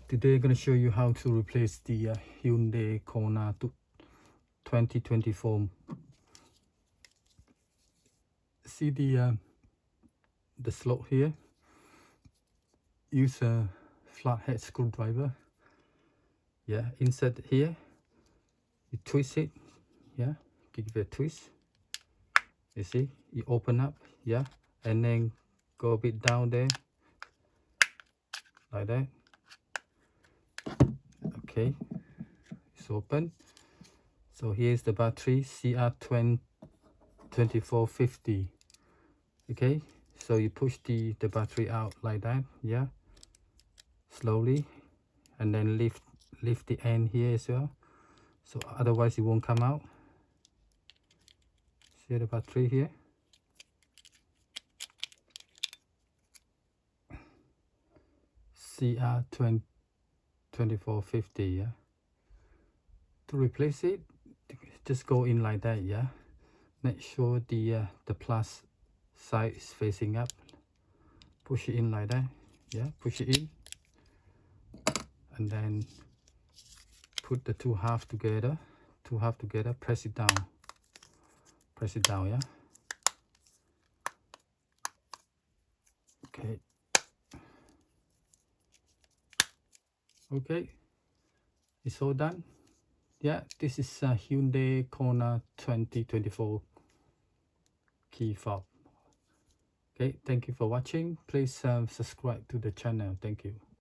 Today I'm going to show you how to replace the Hyundai Kona 2024. See the slot here? Use a flathead screwdriver. Yeah, insert here. You twist it. Yeah, give it a twist. You see, you open up. Yeah, and then go a bit down there, like that. Okay, it's open. So here's the battery CR2450. Okay, so you push the battery out like that. Yeah, slowly, and then lift the end here as well, so otherwise it won't come out. See the battery here? CR2450. Yeah, to replace it, just go in like that. Yeah, make sure the plus side is facing up. Push it in like that. Yeah, push it in, and then put the two halves together. Press it down. Yeah. Okay, it's all done. Yeah, this is a Hyundai Kona 2024 key fob. Okay, thank you for watching. Please subscribe to the channel. Thank you.